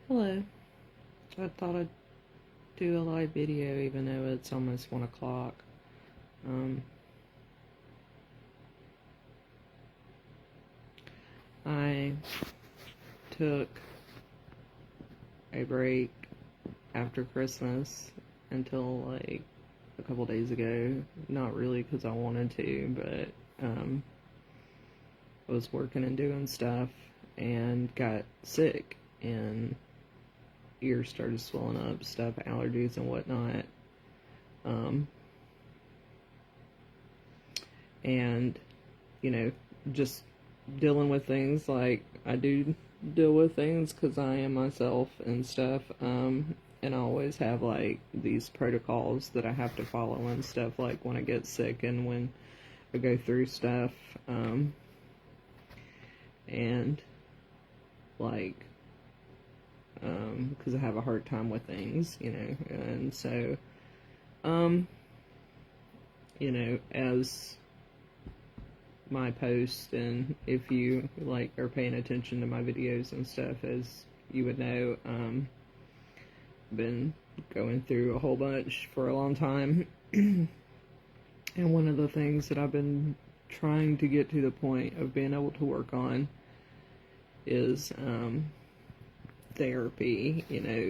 Hello. I thought I'd do a live video even though it's almost 1 o'clock. Um, I took a break after Christmas until like a couple days ago. Not really because I wanted to, but I was working and doing stuff and got sick and ears started swelling up, stuff, allergies and whatnot. Um, and just dealing with things like I do deal with things because I am myself and stuff. And I always have like these protocols that I have to follow and stuff, like when I get sick and when I go through stuff. And like, because I have a hard time with things, and so, um, as my post, and if you like are paying attention to my videos and stuff, as you would know, been going through a whole bunch for a long time. And one of the things that I've been trying to get to the point of being able to work on is therapy,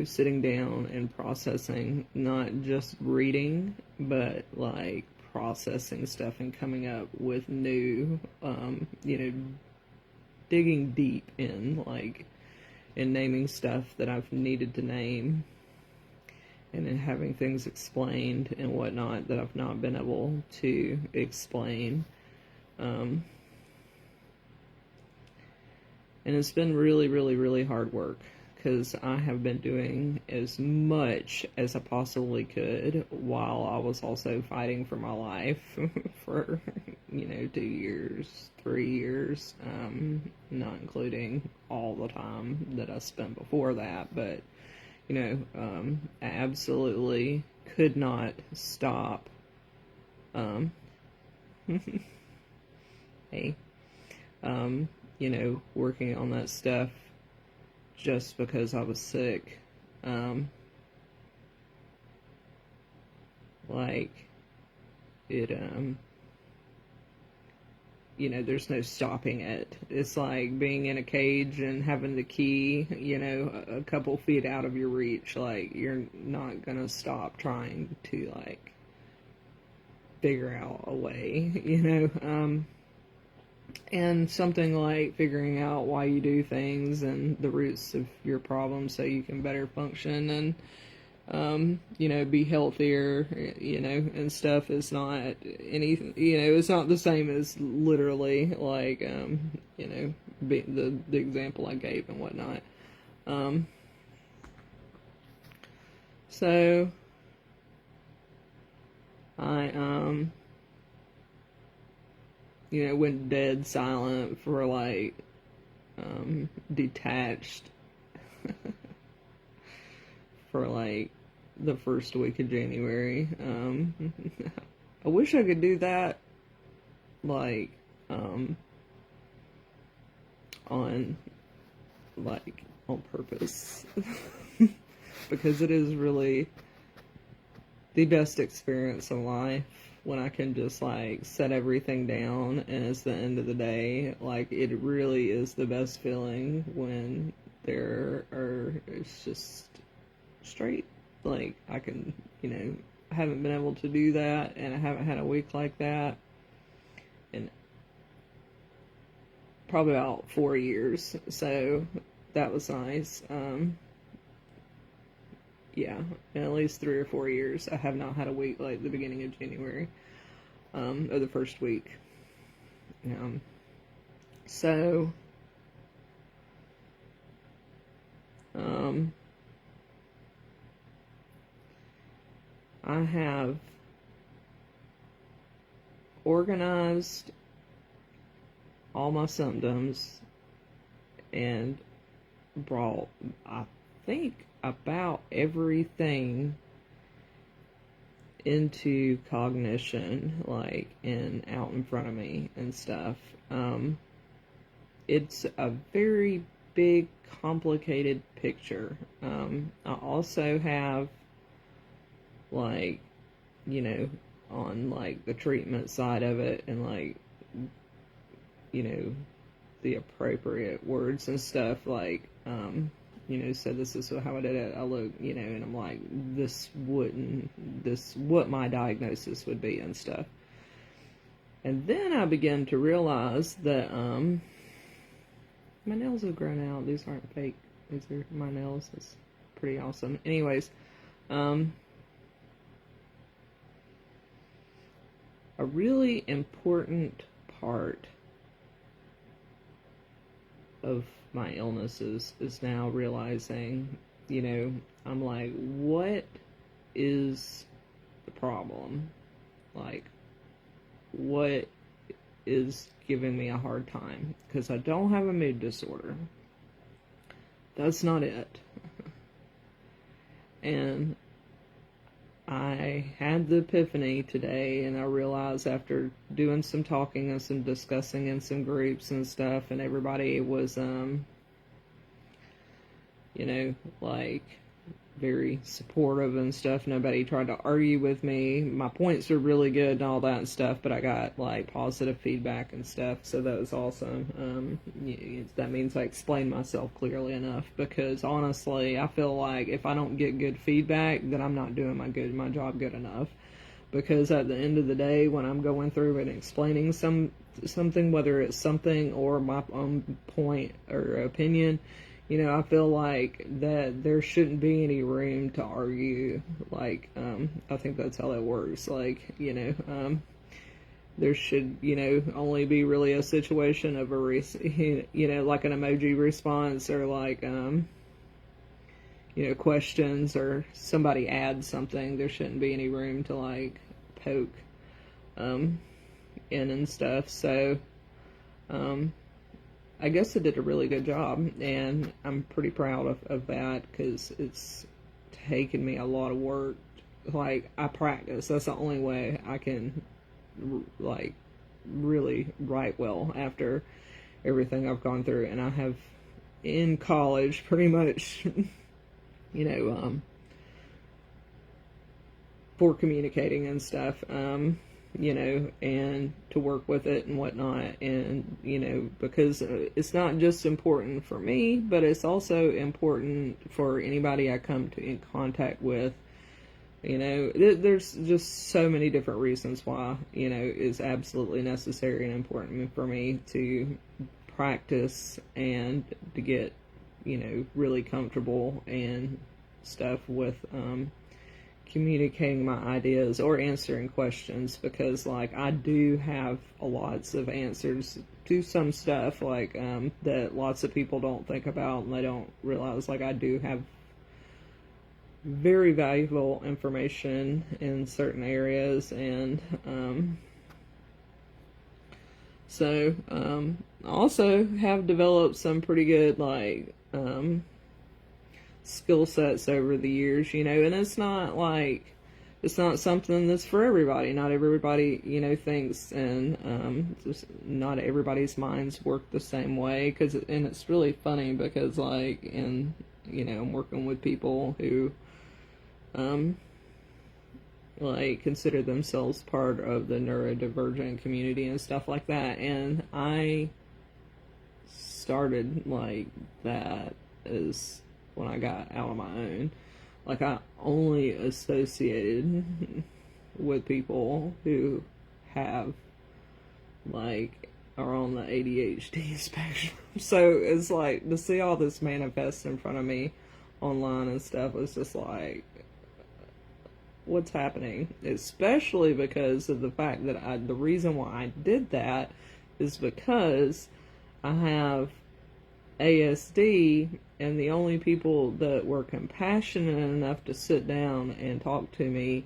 sitting down and processing, not just reading, but like processing stuff and coming up with new, digging deep in, like, and naming stuff that I've needed to name, and then having things explained and whatnot that I've not been able to explain. And it's been really, really, really hard work because I have been doing as much as I possibly could while I was also fighting for my life for, 2 years, 3 years, not including all the time that I spent before that. But, I absolutely could not stop. Hey. Working on that stuff just because I was sick. Like, it, there's no stopping it. It's like being in a cage and having the key, a couple feet out of your reach. Like, you're not gonna stop trying to, like, figure out a way. And something like figuring out why you do things and the roots of your problems so you can better function and, be healthier, and stuff is not anything, it's not the same as literally, like, the example I gave and whatnot. So, I, went dead silent for like, detached for like the first week of January. I wish I could do that, like, on, like, on purpose. Because it is really the best experience of life when I can just like set everything down and it's the end of the day. Like, it really is the best feeling when it's just straight. Like, I can, I haven't been able to do that, and I haven't had a week like that in probably about 4 years. So that was nice. Yeah, in at least 3 or 4 years, I have not had a week like the beginning of January, or the first week. So, I have organized all my symptoms and brought, I think, about everything into cognition, like, and out in front of me and stuff. It's a very big, complicated picture. I also have, like, you know, on, like, the treatment side of it, and, like, you know, the appropriate words and stuff, like, you know, so this is how I did it. I look, you know, and I'm like, what my diagnosis would be and stuff. And then I began to realize that, my nails have grown out. These aren't fake. These are my nails. It's pretty awesome. Anyways, a really important part of my illnesses is now realizing, you know, I'm like, what is the problem? Like, what is giving me a hard time? Because I don't have a mood disorder. That's not it. And I had the epiphany today, and I realized after doing some talking and some discussing in some groups and stuff, and everybody was, you know, like, very supportive and stuff. Nobody tried to argue with me. My points were really good and all that and stuff, but I got, like, positive feedback and stuff, so that was awesome. That means I explained myself clearly enough, because honestly, I feel like if I don't get good feedback, then I'm not doing my job good enough. Because at the end of the day, when I'm going through and explaining something, whether it's something or my own point or opinion, you know, I feel like that there shouldn't be any room to argue. Like, I think that's how that works. Like, you know, there should, you know, only be really a situation of you know, like an emoji response, or like, you know, questions, or somebody adds something. There shouldn't be any room to, like, poke, in and stuff. So, I guess I did a really good job, and I'm pretty proud of that, because it's taken me a lot of work. Like, I practice. That's the only way I can, like, really write well after everything I've gone through. And I have, in college, pretty much, you know, for communicating and stuff, you know, and to work with it and whatnot. And, you know, because it's not just important for me, but it's also important for anybody I come in contact with. You know, there's just so many different reasons why, you know, it's absolutely necessary and important for me to practice and to get, you know, really comfortable and stuff with, communicating my ideas or answering questions, because, like, I do have lots of answers to some stuff, like, that lots of people don't think about, and they don't realize, like, I do have very valuable information in certain areas. And, so, I also have developed some pretty good, like, skill sets over the years, you know, and it's not something that's for everybody. Not everybody, you know, thinks, and just not everybody's minds work the same way. And it's really funny because, like, you know, I'm working with people who, like, consider themselves part of the neurodivergent community and stuff like that, and I started like that as when I got out on my own. Like, I only associated with people who have, like, are on the ADHD spectrum. So it's like, to see all this manifest in front of me online and stuff was just like, what's happening? Especially because of the fact that the reason why I did that is because I have ASD, and the only people that were compassionate enough to sit down and talk to me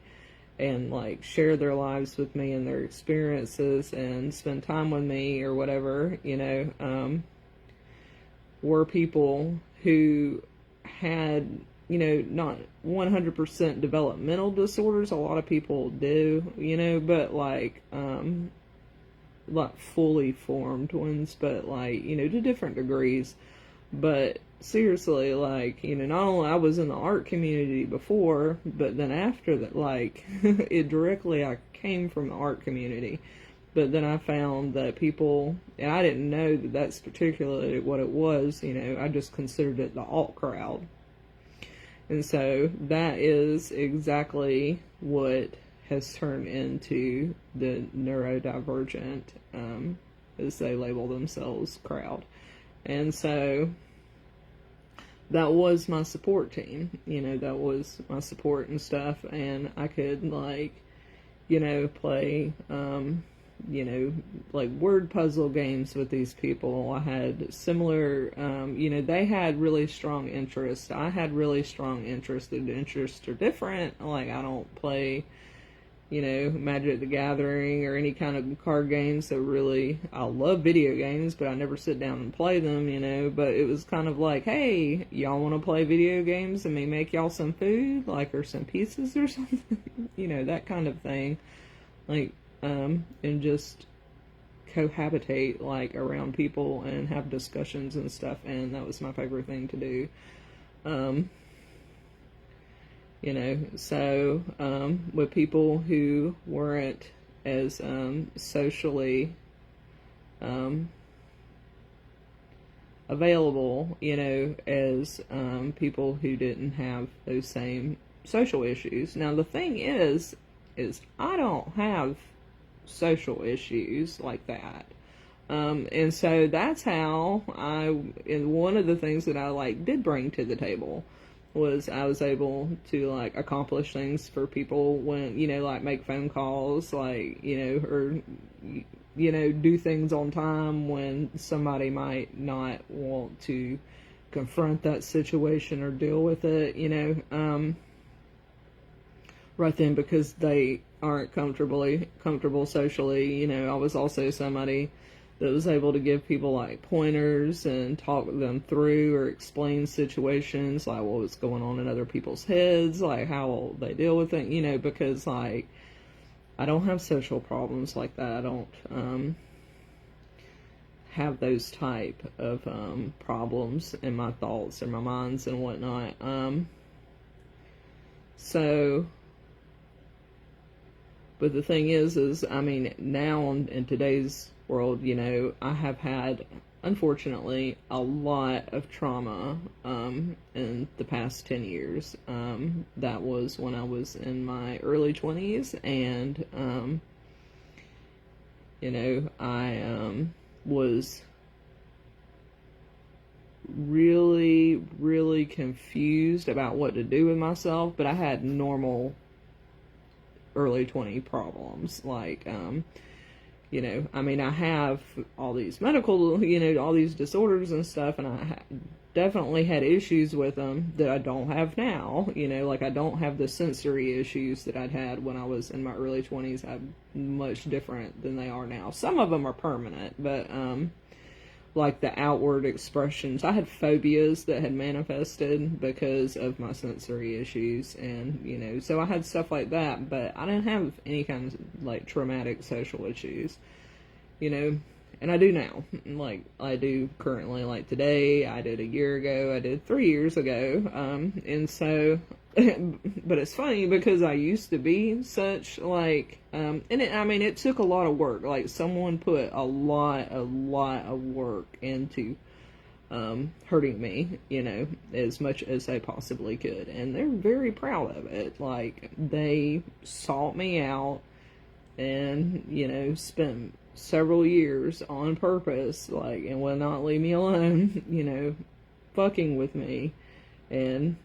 and, like, share their lives with me and their experiences and spend time with me or whatever, you know, were people who had, you know, not 100% developmental disorders. A lot of people do, you know, but, like fully formed ones, but, like, you know, to different degrees. But seriously, like, not only I was in the art community before, but then after that, like, I came from the art community. But then I found that people, and I didn't know that that's particularly what it was, I just considered it the alt crowd. And so that is exactly what has turned into the neurodivergent, as they label themselves, crowd. And so that was my support team. That was my support and stuff. And I could, like, play, like word puzzle games with these people. I had similar, they had really strong interests. I had really strong interests. The interests are different. Like, I don't play, Magic the Gathering or any kind of card games. So really, I love video games, but I never sit down and play them, But it was kind of like, hey, y'all want to play video games and me make y'all some food, like, or some pizzas or something, that kind of thing. Like, and just cohabitate, like, around people and have discussions and stuff. And that was my favorite thing to do. So with people who weren't as socially available, as people who didn't have those same social issues. Now, the thing is I don't have social issues like that. And so that's how and one of the things that I, like, did bring to the table was I was able to, like, accomplish things for people when, like, make phone calls, like, or, do things on time when somebody might not want to confront that situation or deal with it, right then, because they aren't comfortable socially. I was also somebody that was able to give people, like, pointers and talk them through or explain situations, like what was going on in other people's heads, like how they deal with it, because, like, I don't have social problems like that. I don't have those type of problems in my thoughts or my minds and whatnot. So, but the thing is, I mean, now in today's world, I have had, unfortunately, a lot of trauma in the past 10 years. That was when I was in my early 20s, and, I was really, really confused about what to do with myself, but I had normal early 20 problems, like, I mean, I have all these medical, all these disorders and stuff, and I definitely had issues with them that I don't have now, like, I don't have the sensory issues that I'd had when I was in my early 20s. I'm much different than they are now. Some of them are permanent, but, like, the outward expressions, I had phobias that had manifested because of my sensory issues, and, so I had stuff like that, but I didn't have any kind of, like, traumatic social issues, and I do now, like, I do currently, like, today, I did a year ago, I did 3 years ago, and so, but it's funny because I used to be such, like, and it took a lot of work, like, someone put a lot of work into, hurting me, as much as they possibly could, and they're very proud of it. Like, they sought me out and, spent several years on purpose, like, and would not leave me alone, fucking with me, and,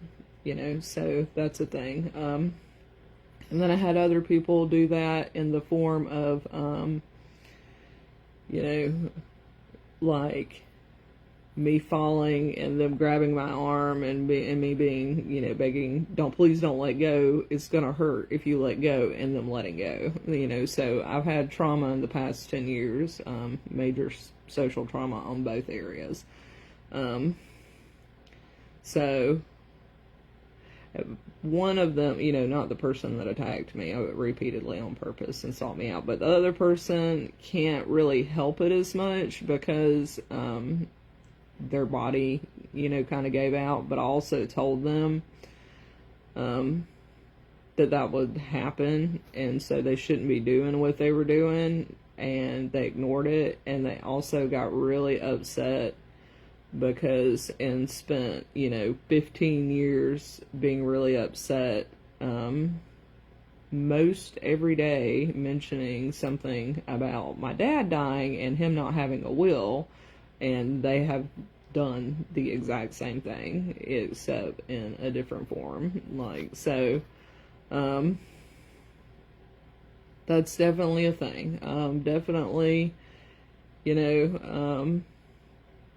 so that's a thing. And then I had other people do that in the form of, like, me falling and them grabbing my arm and me being, begging, please don't let go. It's gonna hurt if you let go, and them letting go, so I've had trauma in the past 10 years, major social trauma on both areas. So one of them, not the person that attacked me repeatedly on purpose and sought me out, but the other person can't really help it as much because, their body, kind of gave out. But I also told them that would happen, and so they shouldn't be doing what they were doing, and they ignored it. And they also got really upset because, and spent 15 years being really upset, most every day mentioning something about my dad dying and him not having a will, and they have done the exact same thing except in a different form. That's definitely a thing. Definitely,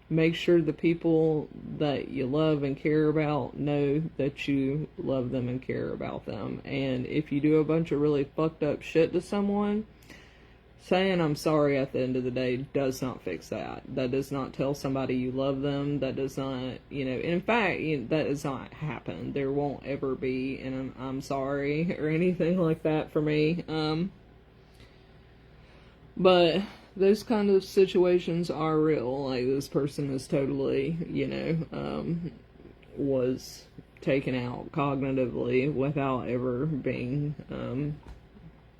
make sure the people that you love and care about know that you love them and care about them. And if you do a bunch of really fucked up shit to someone, saying I'm sorry at the end of the day does not fix that. That does not tell somebody you love them. That does not, in fact, that does not happen. There won't ever be an I'm sorry or anything like that for me. But those kind of situations are real. Like, this person is totally, was taken out cognitively without ever being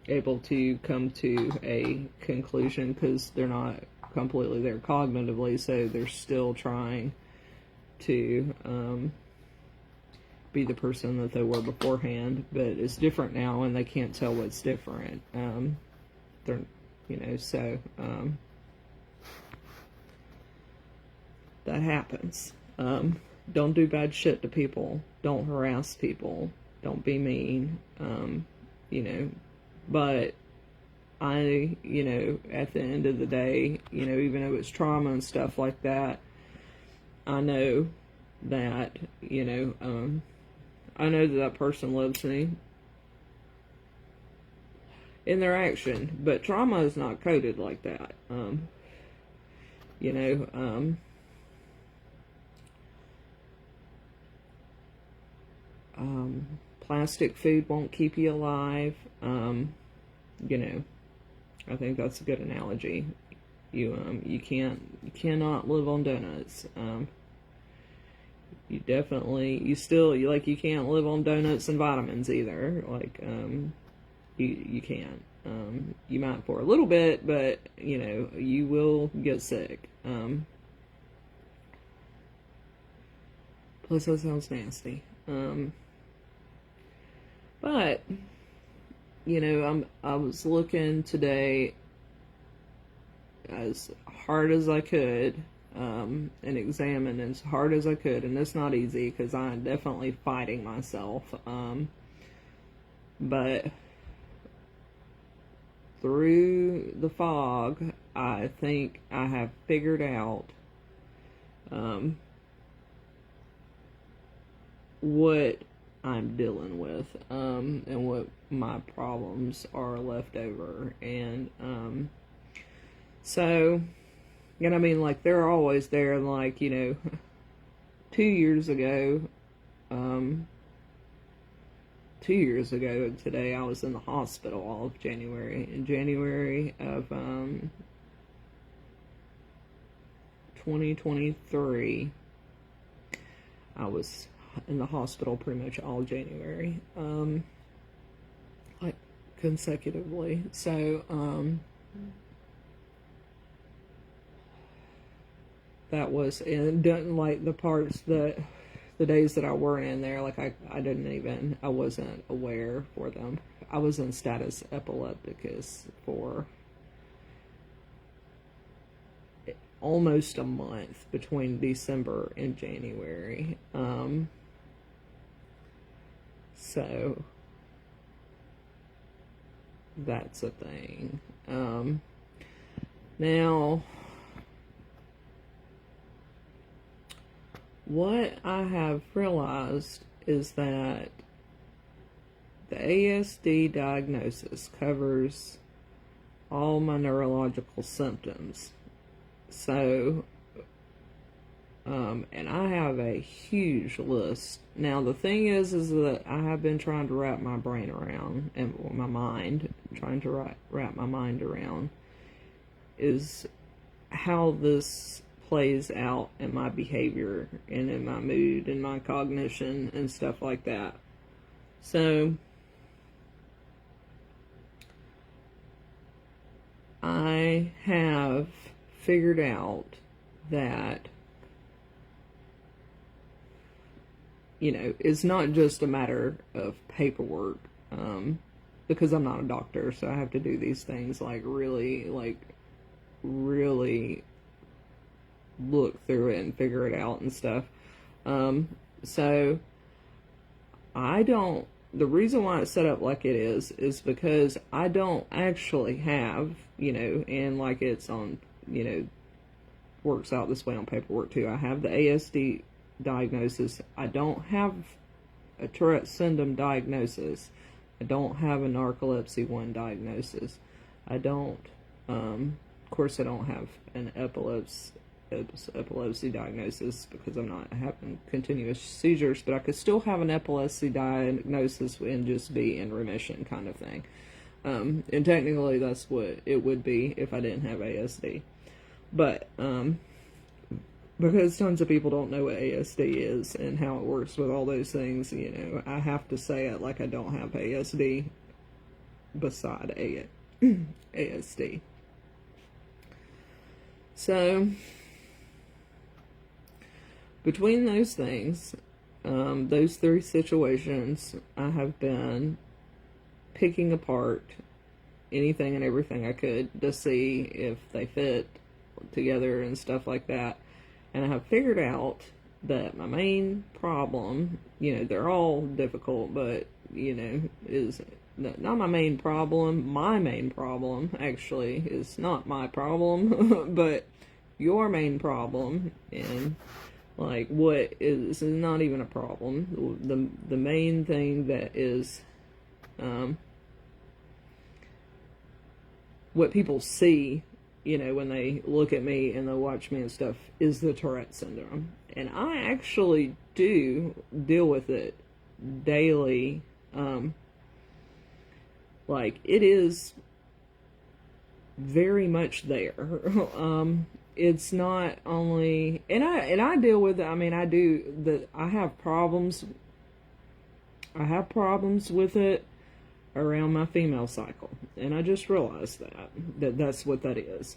able to come to a conclusion, because they're not completely there cognitively, so they're still trying to be the person that they were beforehand, but it's different now and they can't tell what's different. They're that happens. Don't do bad shit to people. Don't harass people. Don't be mean. But I, at the end of the day, even though it's trauma and stuff like that, I know that, I know that person loves me in their action, but trauma is not coded like that. Plastic food won't keep you alive. I think that's a good analogy. You cannot live on donuts. You can't live on donuts and vitamins either. You can't. You might for a little bit, but you will get sick. Plus that sounds nasty. But I was looking today as hard as I could, and examine as hard as I could, and it's not easy because I'm definitely fighting myself. But through the fog, I think I have figured out what I'm dealing with, and what my problems are left over. And so, they're always there. 2 years ago, 2 years ago today, I was in the hospital all of January. In January of 2023, I was in the hospital pretty much all January, consecutively. So, that was, and the parts that, the days that I weren't in there, I wasn't aware for them. I was in status epilepticus for almost a month between December and January. So that's a thing. Now, what I have realized is that the ASD diagnosis covers all my neurological symptoms. So, and I have a huge list. Now, the thing is that I have been trying to wrap my brain around, and my mind, trying to wrap my mind around, is how this plays out in my behavior and in my mood and my cognition and stuff like that. So I have figured out that, you know, it's not just a matter of paperwork, because I'm not a doctor, so I have to do these things really look through it and figure it out and stuff. So the reason why it's set up like it is because I don't actually have, you know, and like it's on, you know, works out this way on paperwork too. I have the ASD diagnosis. I don't have a Tourette syndrome diagnosis. I don't have a narcolepsy 1 diagnosis. I don't, of course I don't have an epilepsy diagnosis because I'm not having continuous seizures, but I could still have an epilepsy diagnosis and just be in remission kind of thing. And technically that's what it would be if I didn't have ASD. But, because tons of people don't know what ASD is and how it works with all those things, you know, I have to say it like I don't have ASD beside ASD. So, between those things, those 3 situations, I have been picking apart anything and everything I could to see if they fit together and stuff like that. And I have figured out that my main problem, you know, they're all difficult, but, you know, is not my main problem. My main problem, actually, is not my problem, but your main problem, and, like, what is not even a problem. The main thing that is, what people see, you know, when they look at me and they watch me and stuff, is the Tourette syndrome. And I actually do deal with it daily. Like, it is very much there. It's not only, and I deal with it. I mean, I have problems with it around my female cycle, and I just realized that's what that is,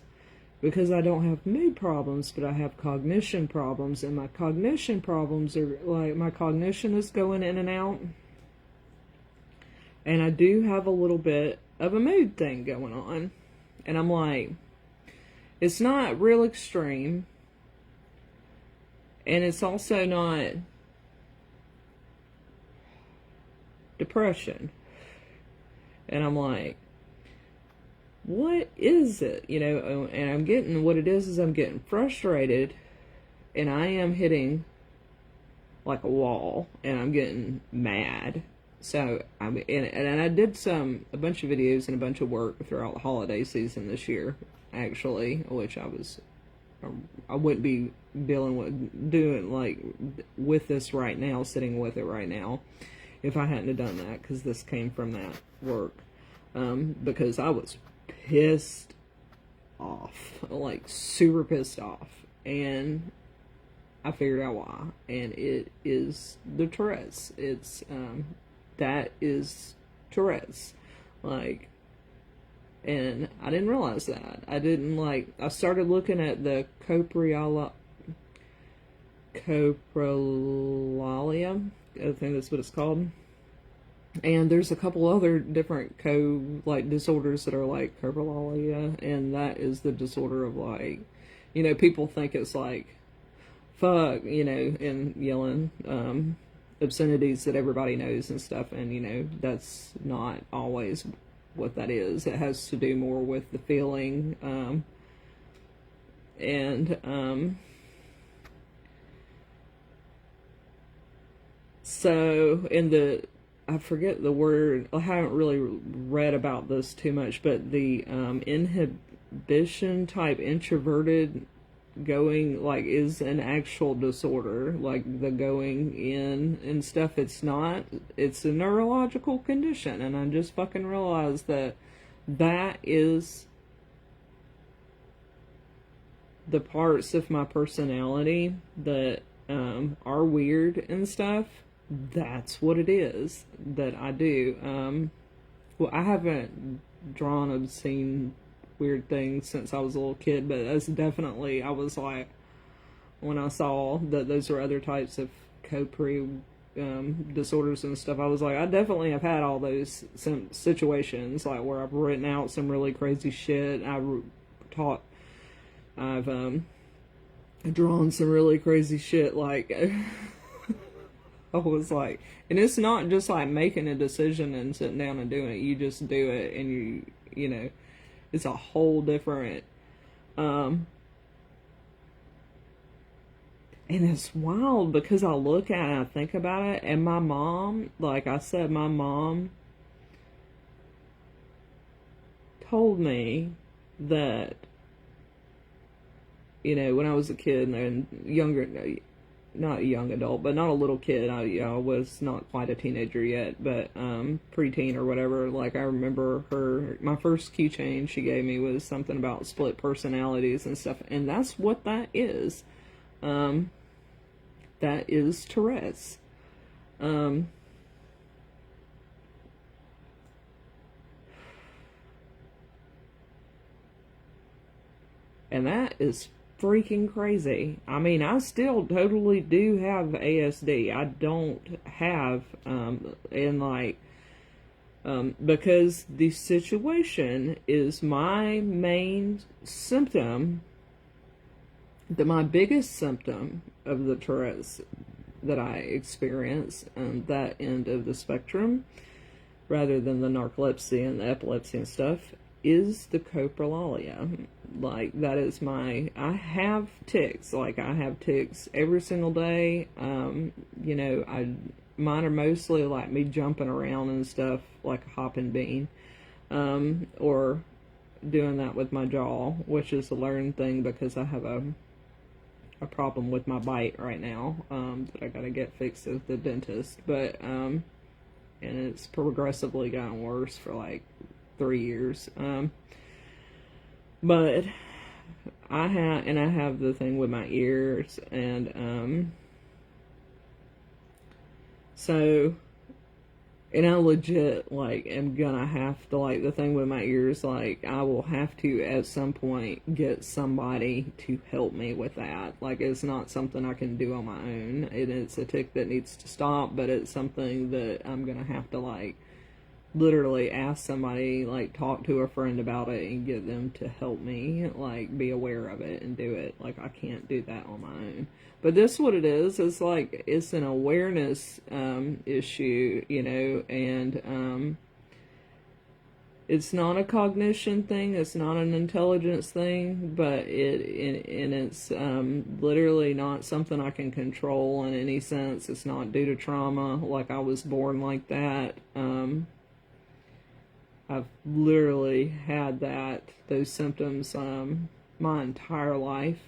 because I don't have mood problems, but I have cognition problems, and my cognition problems are like, my cognition is going in and out, and I do have a little bit of a mood thing going on, and I'm like, it's not real extreme, and it's also not depression. And I'm like, what is it? You know, and I'm getting, what it is I'm getting frustrated, and I am hitting like a wall, and I'm getting mad. So, and I did a bunch of videos and a bunch of work throughout the holiday season this year, actually, which I wouldn't be doing with this right now, sitting with it right now, if I hadn't have done that, because this came from that work, because I was pissed off, like super pissed off, and I figured out why, and it is the Tourette's. It's, that is Tourette's, like, and I didn't realize that. I started looking at the coprolalia, I think that's what it's called. And there's a couple other different disorders that are like coprolalia, and that is the disorder of, like, you know, people think it's like fuck, you know, and yelling obscenities that everybody knows and stuff, and, you know, that's not always what that is. It has to do more with the feeling, so I forget the word, I haven't really read about this too much, but the inhibition type introverted going, like, is an actual disorder, like the going in and stuff. It's not, it's a neurological condition, and I just fucking realized that is the parts of my personality that are weird and stuff, that's what it is that I do. Well, I haven't drawn obscene weird things since I was a little kid, but that's definitely, I was like, when I saw that those are other types of Capri disorders and stuff, I was like, I definitely have had all those some situations like where I've written out some really crazy shit. I've drawn some really crazy shit. Like I was like, and it's not just like making a decision and sitting down and doing it. You just do it, and you know, it's a whole different. And it's wild because I look at it, I think about it, and my mom, like I said, my mom told me that, you know, when I was a kid and younger, not a young adult, but not a little kid, I was not quite a teenager yet, but preteen or whatever, like I remember my first keychain she gave me was something about split personalities and stuff, and that's what that is. That is Tourette's. And that is freaking crazy. I mean, I still totally do have ASD. I don't have, because the situation is my main symptom, my biggest symptom of the Tourette's that I experience on that end of the spectrum, rather than the narcolepsy and the epilepsy and stuff, is the coprolalia. Like, that is I have tics. Like, I have tics every single day. You know, mine are mostly like me jumping around and stuff like a hopping bean. Or doing that with my jaw, which is a learned thing because I have a problem with my bite right now, that I gotta get fixed at the dentist. But, and it's progressively gotten worse for like 3 years. But I have the thing with my ears, and, so, and I legit, like, am gonna have to, like, the thing with my ears, like, I will have to, at some point, get somebody to help me with that. Like, it's not something I can do on my own, and it's a tic that needs to stop, but it's something that I'm gonna have to, like, literally ask somebody, like, talk to a friend about it and get them to help me, like, be aware of it and do it. Like, I can't do that on my own. But this, what it is like, it's an awareness issue, you know, and it's not a cognition thing, it's not an intelligence thing, but it's literally not something I can control in any sense. It's not due to trauma, like I was born like that. I've literally had those symptoms my entire life.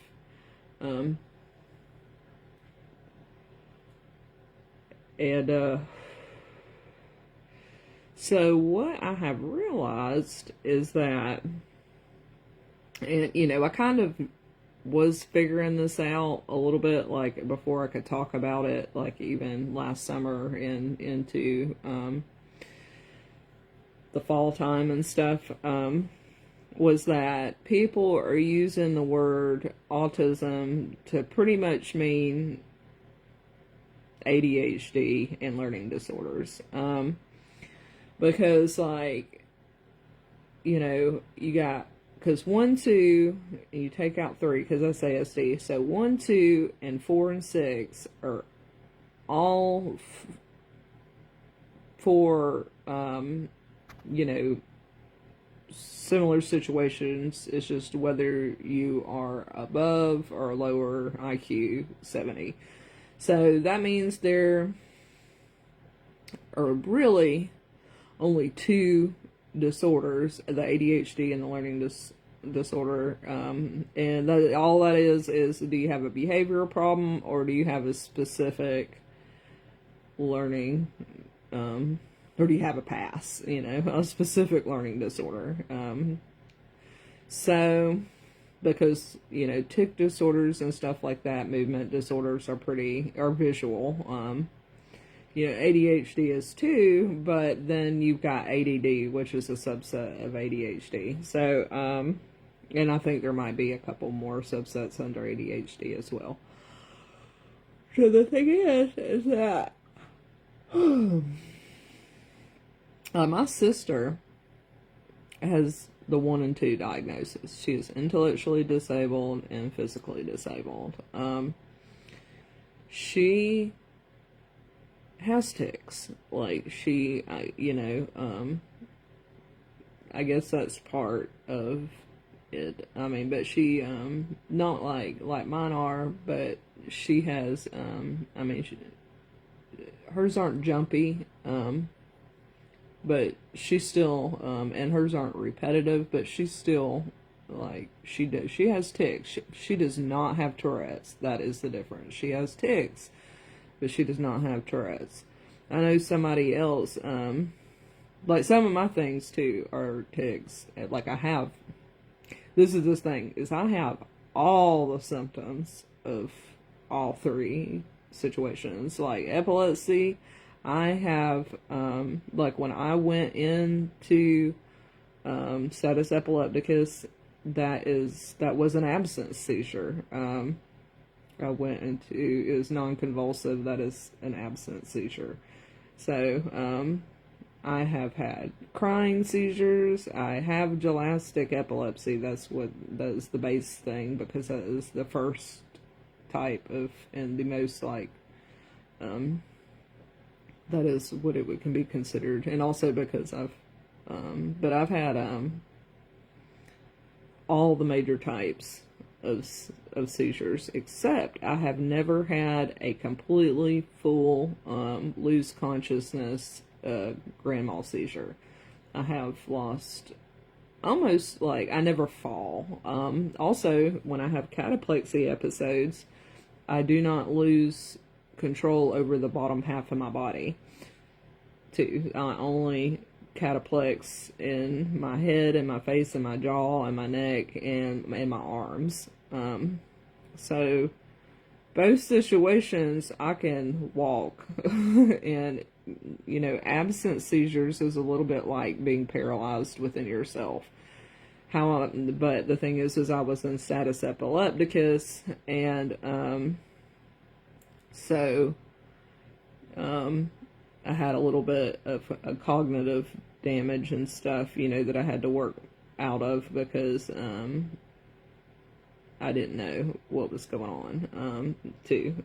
So what I have realized is that, and you know, I kind of was figuring this out a little bit, like, before I could talk about it, like, even last summer and into the fall time and stuff, was that people are using the word autism to pretty much mean ADHD and learning disorders. Because, like, you know, you got, because 1, 2, you take out 3, because that's ASD. So 1, 2, and 4 and 6 are all for, you know, similar situations. It's just whether you are above or lower IQ 70. So that means there are really only 2 disorders, the ADHD and the learning disorder, and all that is do you have a behavioral problem or do you have a specific learning, or do you have a PASS, you know, a specific learning disorder. So because, you know, tic disorders and stuff like that, movement disorders are visual. You know, ADHD is too, but then you've got ADD, which is a subset of ADHD. So, and I think there might be a couple more subsets under ADHD as well. So the thing is that my sister has the 1 and 2 diagnosis. She is intellectually disabled and physically disabled. She has tics. Like, she, you know, I guess that's part of it. I mean, but she, not like mine are, but she has, I mean, hers aren't jumpy, but she's still, and hers aren't repetitive, but she's still, like, she has tics. She does not have Tourette's. That is the difference. She has tics, but she does not have Tourette's. I know somebody else, like, some of my things too are tics. Like, this is this thing, is I have all the symptoms of all 3 situations. Like, epilepsy, I have, like, when I went into status epilepticus, that was an absence seizure. I went into, it was non-convulsive, that is an absence seizure. So, I have had crying seizures. I have gelastic epilepsy. That is the base thing, because that is the first type of, and the most, like, that is what it can be considered. And also because but I've had, all the major types of seizures, except I have never had a completely full, lose consciousness, grand mal seizure. I have lost almost, like, I never fall. Also, when I have cataplexy episodes, I do not lose control over the bottom half of my body too. I only cataplex in my head and my face and my jaw and my neck and my arms. So both situations I can walk. And, you know, absent seizures is a little bit like being paralyzed within yourself. But the thing is I was in status epilepticus, and so I had a little bit of a cognitive damage and stuff, you know, that I had to work out of, because I didn't know what was going on, too.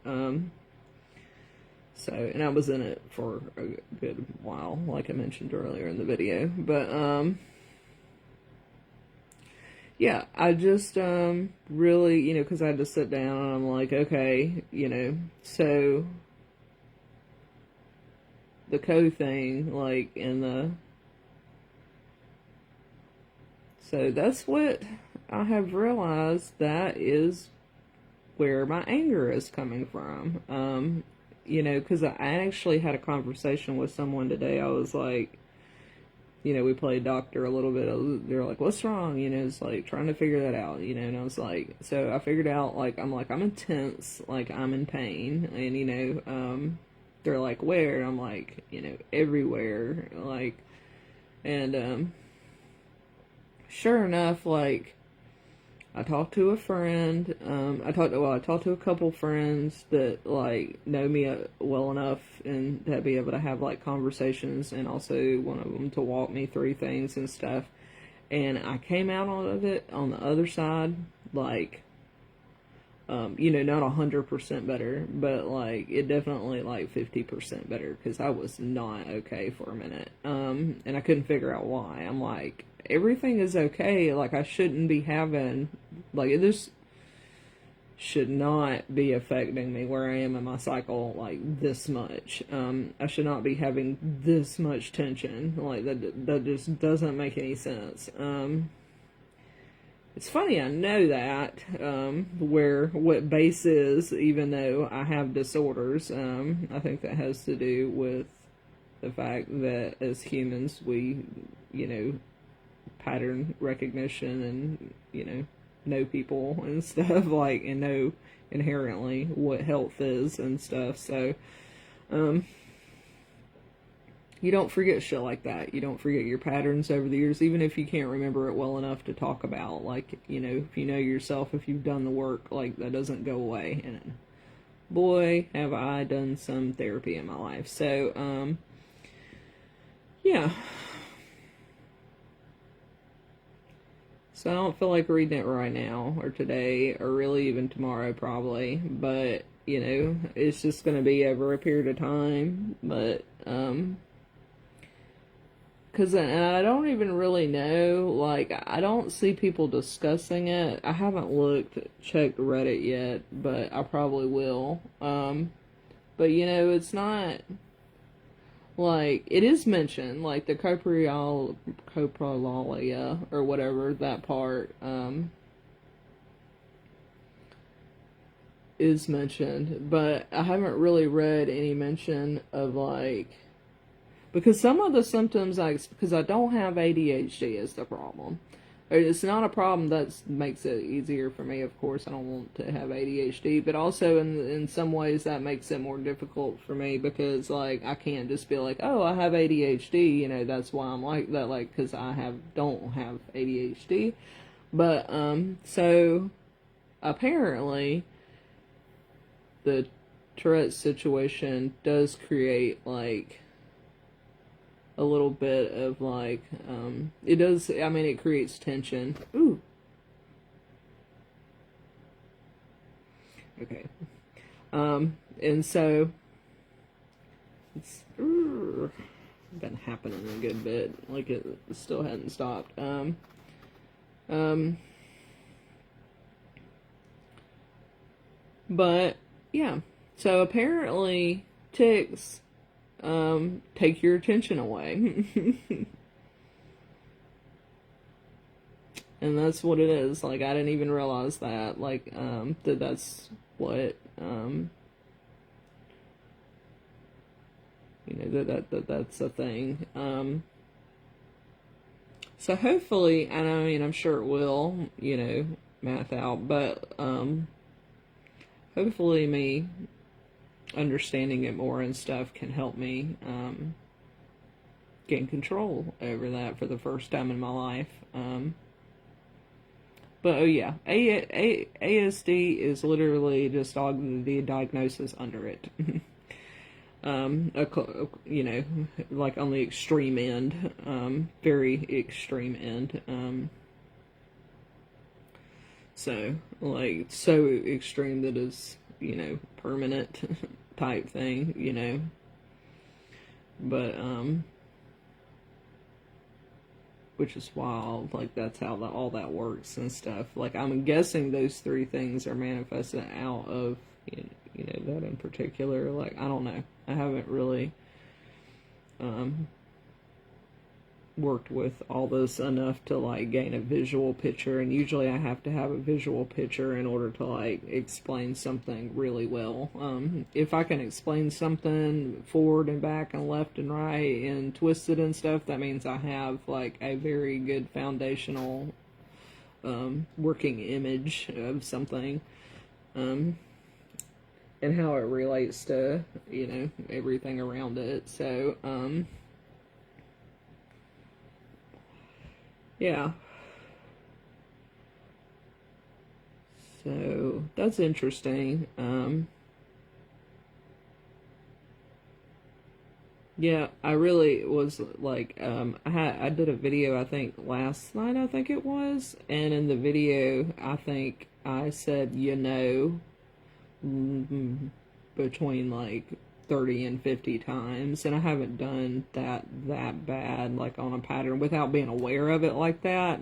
So, and I was in it for a good while, like I mentioned earlier in the video. But, yeah, I just, really, you know, because I had to sit down and I'm like, okay, you know, so the thing, like, so that's what I have realized, that is where my anger is coming from. You know, because I actually had a conversation with someone today. I was like, you know, we played doctor a little bit. They're like, what's wrong? You know, it's like trying to figure that out, you know, and I was like, so I figured out, like, I'm intense, like, I'm in pain, and, you know, they're like, where? And I'm like, you know, everywhere, like, and, sure enough, like, I talked to a friend, I talked to a couple friends that, like, know me well enough and to be able to have, like, conversations, and also one of them to walk me through things and stuff, and I came out of it on the other side, like, you know, not 100% better, but, like, it definitely, like, 50% better, because I was not okay for a minute, and I couldn't figure out why. I'm like, everything is okay, like, I shouldn't be having, like, this should not be affecting me where I am in my cycle, like, this much. I should not be having this much tension, like, that just doesn't make any sense. It's funny, I know that, what base is, even though I have disorders. I think that has to do with the fact that as humans, we, you know, pattern recognition and, you know, know people and stuff, like, and know inherently what health is and stuff. So, you don't forget shit like that. You don't forget your patterns over the years, even if you can't remember it well enough to talk about. Like, you know, if you know yourself, if you've done the work, like, that doesn't go away. And boy, have I done some therapy in my life. So, yeah. So I don't feel like reading it right now, or today, or really even tomorrow, probably. But, you know, it's just going to be over a period of time. But, because I don't even really know, like, I don't see people discussing it. I haven't checked Reddit yet, but I probably will. But, you know, it's not, like, it is mentioned, like, the coprolalia, or whatever, that part, is mentioned. But I haven't really read any mention of, like, because some of the symptoms, because I don't have ADHD is the problem. It's not a problem that makes it easier for me, of course. I don't want to have ADHD, but also in some ways that makes it more difficult for me because, like, I can't just be like, oh, I have ADHD, you know, that's why I'm like that, like, because don't have ADHD. But, so, apparently, the Tourette's situation does create, like, a little bit of, like, it does, I mean, it creates tension. Ooh. Okay. And so, it's been happening a good bit, like, it still hadn't stopped. But, yeah. So, apparently, ticks take your attention away. And that's what it is. Like, I didn't even realize that. Like, that's what, you know, that's a thing. So hopefully, and I mean, I'm sure it will, you know, math out, but, hopefully me understanding it more and stuff can help me gain control over that for the first time in my life. But oh yeah, ASD is literally just the diagnosis under it. You know, like on the extreme end, very extreme end. So, like, so extreme that is, you know, permanent type thing, you know. But, which is wild, like, that's how all that works and stuff. Like, I'm guessing those three things are manifested out of, you know, that in particular. Like, I don't know. I haven't really, worked with all this enough to, like, gain a visual picture, and usually I have to have a visual picture in order to, like, explain something really well. If I can explain something forward and back and left and right and twisted and stuff, that means I have, like, a very good foundational working image of something, and how it relates to, you know, everything around it. So, yeah. So that's interesting. Yeah, I really was like, I did a video, I think last night, I think it was, and in the video, I think I said, you know, between like 30 and 50 times, and I haven't done that bad, like, on a pattern without being aware of it like that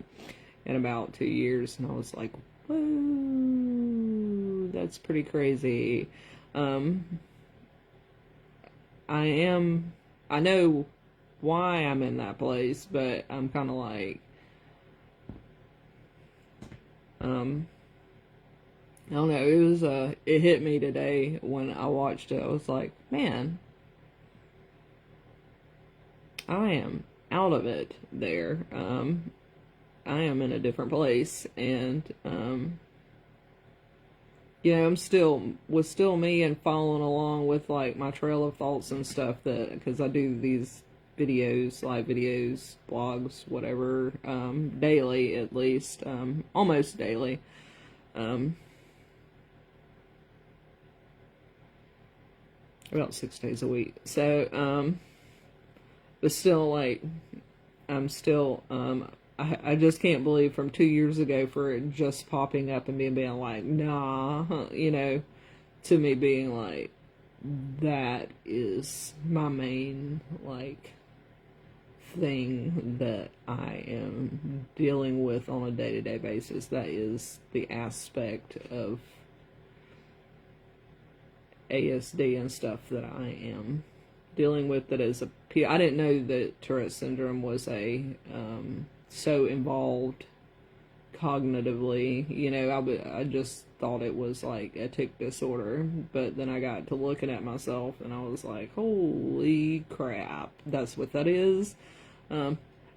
in about 2 years. And I was like, whoa, that's pretty crazy. I know why I'm in that place, but I'm kind of like, I don't know, it hit me today when I watched it. I was like, man, I am out of it there. I am in a different place, and you know, was still me and following along with like my trail of thoughts and stuff, that because I do these videos, live videos, blogs, whatever, daily at least, almost daily. About 6 days a week. So, but still, like, I'm still, I just can't believe from 2 years ago for it just popping up and being like, nah, you know, to me being like, that is my main, like, thing that I am dealing with on a day-to-day basis. That is the aspect of ASD and stuff that I am dealing with. That is I didn't know that Tourette syndrome was a so involved cognitively. You know, I just thought it was like a tic disorder, but then I got to looking at myself and I was like, holy crap, that's what that is.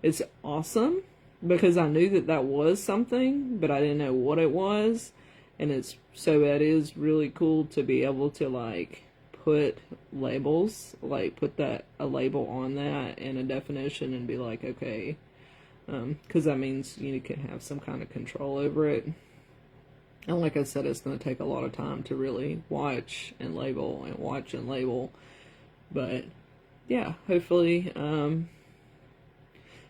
It's awesome because I knew that was something, but I didn't know what it was. And it is really cool to be able to like put labels, like put a label on that and a definition and be like, okay, because that means you can have some kind of control over it. And like I said, it's going to take a lot of time to really watch and label and watch and label. But yeah, hopefully I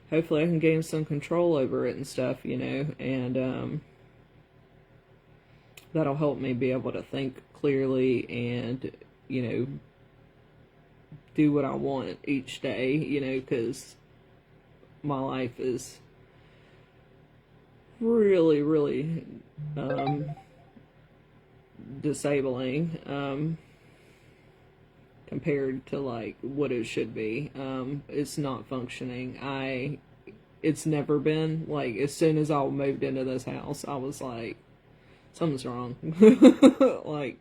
can gain some control over it and stuff, you know, and that'll help me be able to think clearly and, you know, do what I want each day, you know, because my life is really, really disabling compared to like what it should be. It's not functioning. It's never been. Like, as soon as I moved into this house, I was like, something's wrong. Like,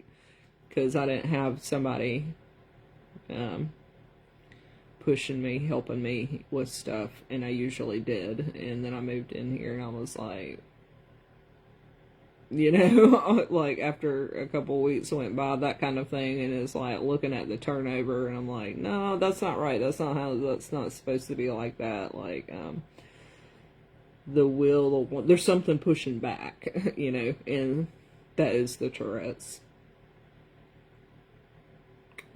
because I didn't have somebody pushing me, helping me with stuff, and I usually did. And then I moved in here and I was like, you know, like after a couple of weeks went by, that kind of thing, and it's like looking at the turnover and I'm like, no, that's not right. That's not supposed to be like that. Like, there's something pushing back, you know, and that is the Tourette's.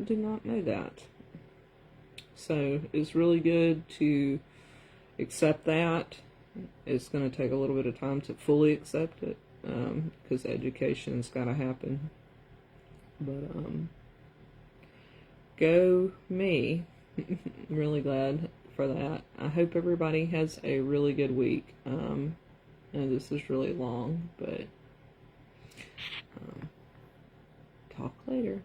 I did not know that. So it's really good to accept that. It's going to take a little bit of time to fully accept it, because education's got to happen. But go me. I'm really glad for that. I hope everybody has a really good week. And this is really long, but talk later.